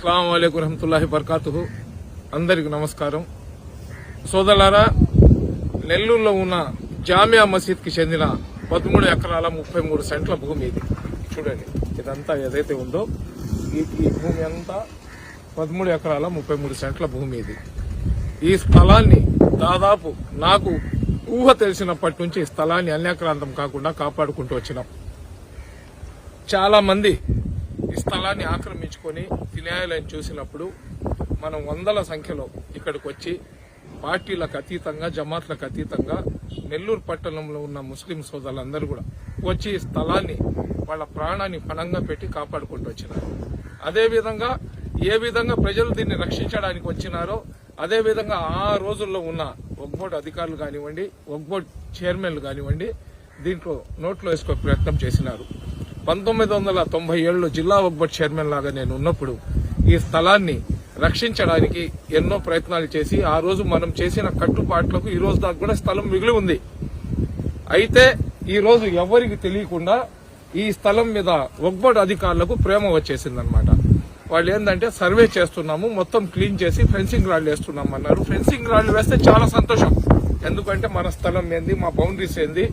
అస్సలాము అలైకుం వరహ్మతుల్లాహి వబరకాతుహు. అందరికి నమస్కారం. సోదరులారా, నెల్లూరులో ఉన్న జామియా మసీద్ కి చెందిన 13 ఎకరాల 33 సెంట్ల భూమి ఇది. చూడండి, ఇదంతా ఏదైతే ఉందో ఈ భూమి అంతా 13 ఎకరాల 33 సెంట్ల భూమి ఇది. ఈ స్థలాన్ని దాదాపు నాకు ఊహ తెలిసినప్పటి నుంచి ఈ స్థలాన్ని అన్యాక్రాంతం కాకుండా కాపాడుకుంటూ వచ్చినాం. చాలా మంది ఈ స్థలాన్ని ఆక్రమించుకొని తినేయాలని చూసినప్పుడు మనం వందల సంఖ్యలో ఇక్కడికి వచ్చి పార్టీలకు అతీతంగా, జమాత్లకు అతీతంగా నెల్లూరు పట్టణంలో ఉన్న ముస్లిం సోదరులందరూ కూడా వచ్చి ఈ స్థలాన్ని వాళ్ళ ప్రాణాన్ని పణంగా పెట్టి కాపాడుకుంటూ వచ్చినారు. అదేవిధంగా ఏ విధంగా ప్రజలు దీన్ని రక్షించడానికి వచ్చినారో అదేవిధంగా ఆ రోజుల్లో ఉన్న వక్ఫ్ బోర్డు అధికారులు కానివ్వండి, వక్ఫ్ బోర్డు చైర్మన్లు కానివ్వండి, దీంట్లో నోట్లో వేసుకునే ప్రయత్నం చేసినారు. 1997లో జిల్లా వక్ఫ్ బోర్డు చైర్మన్ లాగా నేను ఉన్నప్పుడు ఈ స్థలాన్ని రక్షించడానికి ఎన్నో ప్రయత్నాలు చేసి ఆ రోజు మనం చేసిన కట్టుబాట్లకు ఈ రోజు దాకా కూడా స్థలం మిగిలి ఉంది. అయితే ఈ రోజు ఎవరికి తెలియకుండా ఈ స్థలం మీద వక్ఫ్ బోర్డు అధికారులకు ప్రేమ వచ్చేసిందనమాట. వాళ్ళు ఏంటంటే సర్వే చేస్తున్నాము, మొత్తం క్లీన్ చేసి ఫెన్సింగ్ రాళ్లు వేస్తున్నాం అన్నారు. ఫెన్సింగ్ రాళ్లు వేస్తే చాలా సంతోషం, ఎందుకంటే మన స్థలం ఏంది, మా బౌండరీస్ ఏంది,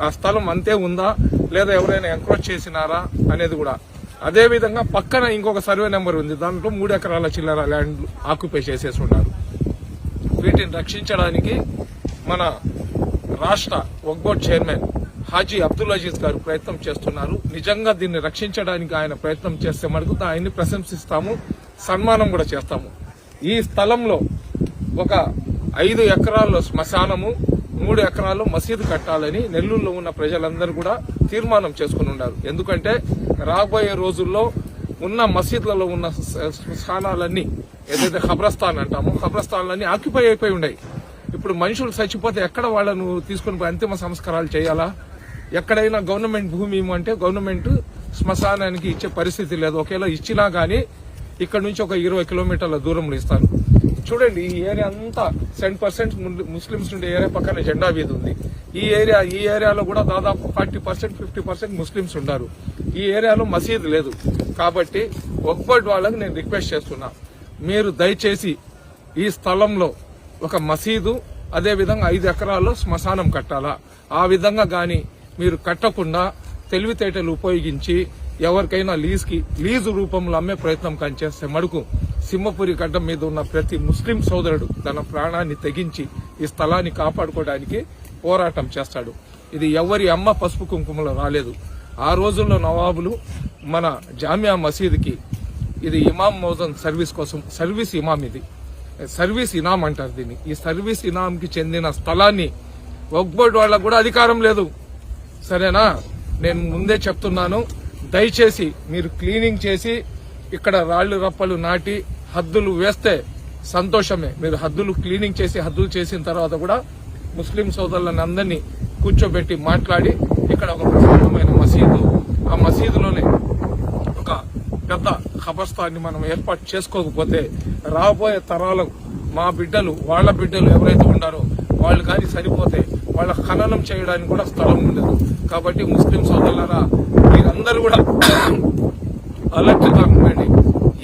ఆ స్థలం అంతే ఉందా లేదా ఎవరైనా ఎంక్రోచ్ చేసినారా అనేది కూడా. అదేవిధంగా పక్కన ఇంకొక సర్వే నెంబర్ ఉంది, దాంట్లో 3 ఎకరాల చిల్లర ల్యాండ్ ఆక్యుపై చేసేసి ఉన్నారు. వీటిని రక్షించడానికి మన రాష్ట్ర వక్ఫ్ బోర్డు చైర్మన్ హాజీ అబ్దుల్ అజీజ్ గారు ప్రయత్నం చేస్తున్నారు. నిజంగా దీన్ని రక్షించడానికి ఆయన ప్రయత్నం చేస్తే మటుకు ఆయన్ని ప్రశంసిస్తాము, సన్మానం కూడా చేస్తాము. ఈ స్థలంలో ఒక 5 ఎకరాల్లో శ్మశానము, 3 ఎకరాల్లో మసీదు కట్టాలని నెల్లూరులో ఉన్న ప్రజలందరూ కూడా తీర్మానం చేసుకుని ఉన్నారు. ఎందుకంటే రాబోయే రోజుల్లో ఉన్న మసీదులలో ఉన్న స్థానాలన్నీ ఏదైతే ఖబ్రస్థాన్ అంటామో, ఖబ్రస్థానాలన్నీ ఆక్యుపై అయిపోయి ఉన్నాయి. ఇప్పుడు మనుషులు చచ్చిపోతే ఎక్కడ వాళ్ళను తీసుకుని పోయి అంతిమ సంస్కారాలు చేయాలా? ఎక్కడైనా గవర్నమెంట్ భూమి ఇవ్వమంటే గవర్నమెంట్ శ్మశానానికి ఇచ్చే పరిస్థితి లేదు. ఒకేలా ఇచ్చినా గానీ ఇక్కడ నుంచి ఒక 20 కిలోమీటర్ల దూరంలో ఇస్తారు. చూడండి, ఈ ఏరియా అంతా 10% ముస్లింస్ ఉండే ఏరియా పక్కన జెండా వీధి ఉంది. ఈ ఏరియాలో కూడా దాదాపు 40%, 50% ముస్లింస్ ఉన్నారు. ఈ ఏరియాలో మసీదు లేదు. కాబట్టి వక్ఫ్ బోర్డు వాళ్ళకి నేను రిక్వెస్ట్ చేస్తున్నా, మీరు దయచేసి ఈ స్థలంలో ఒక మసీదు, అదేవిధంగా 5 ఎకరాల్లో శ్మశానం కట్టాలా. ఆ విధంగా గాని మీరు కట్టకుండా తెలివితేటలు ఉపయోగించి ఎవరికైనా లీజు రూపంలో అమ్మే ప్రయత్నం కానీ చేస్తే మడుకు సింహపురి గడ్డ మీద ఉన్న ప్రతి ముస్లిం సోదరుడు తన ప్రాణాన్ని తెగించి ఈ స్థలాన్ని కాపాడుకోవడానికి పోరాటం చేస్తాడు. ఇది ఎవరి అమ్మ పసుపు కుంకుమలో రాలేదు. ఆ రోజుల్లో నవాబులు మన జామియా మసీదుకి ఇది ఇమాం మౌజన్ సర్వీస్ కోసం, సర్వీస్ ఇమాం, ఇది సర్వీస్ ఇనాం అంటారు దీన్ని. ఈ సర్వీస్ ఇనాం కి చెందిన స్థలాన్ని వక్ఫ్ బోర్డు వాళ్ళకు కూడా అధికారం లేదు. సరేనా? నేను ముందే చెప్తున్నాను, దయచేసి మీరు క్లీనింగ్ చేసి ఇక్కడ రాళ్లు రప్పలు నాటి హద్దులు వేస్తే సంతోషమే. మీరు హద్దులు క్లీనింగ్ చేసి హద్దులు చేసిన తర్వాత కూడా ముస్లిం సోదరులను అందరినీ కూర్చోబెట్టి మాట్లాడి ఇక్కడ ఒక ప్రధానమైన మసీదు, ఆ మసీదులోనే ఒక పెద్ద ఖబర్స్థాన్ని మనం ఏర్పాటు చేసుకోకపోతే రాబోయే తరాలకు మా బిడ్డలు, వాళ్ళ బిడ్డలు ఎవరైతే ఉన్నారో వాళ్ళు కానీ సరిపోతే వాళ్ళ ఖననం చేయడానికి కూడా స్థలం ఉండదు. కాబట్టి ముస్లిం సోదరులారా, మీరందరూ కూడా అలర్ట్గా ఉండండి.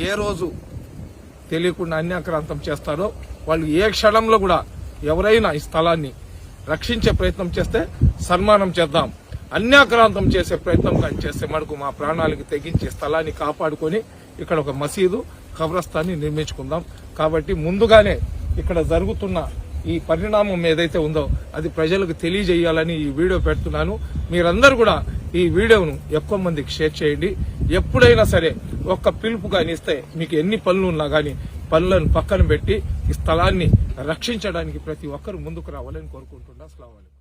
ఏ రోజు తెలియకుండా అన్యాక్రాంతం చేస్తారో వాళ్ళు ఏ క్షణంలో కూడా ఎవరైనా ఈ స్థలాన్ని రక్షించే ప్రయత్నం చేస్తే సన్మానం చేద్దాం. అన్యాక్రాంతం చేసే ప్రయత్నం కానీ చేస్తే మటుకు మా ప్రాణాలకు తెగించి స్థలాన్ని కాపాడుకొని ఇక్కడ ఒక మసీదు, ఖబరస్థాన్ని నిర్మించుకుందాం. కాబట్టి ముందుగానే ఇక్కడ జరుగుతున్న ఈ పరిణామం ఏదైతే ఉందో అది ప్రజలకు తెలియజేయాలని ఈ వీడియో పెడుతున్నాను. మీరందరూ కూడా ఈ వీడియోను ఎక్కువ మందికి షేర్ చేయండి. ఎప్పుడైనా సరే ఒక్క పిలుపు కానీ ఇస్తే మీకు ఎన్ని పనులు ఉన్నా కానీ పనులను పక్కన పెట్టి ఈ స్థలాన్ని రక్షించడానికి ప్రతి ఒక్కరు ముందుకు రావాలని కోరుకుంటున్నా. అస్సలాము అలైకుం.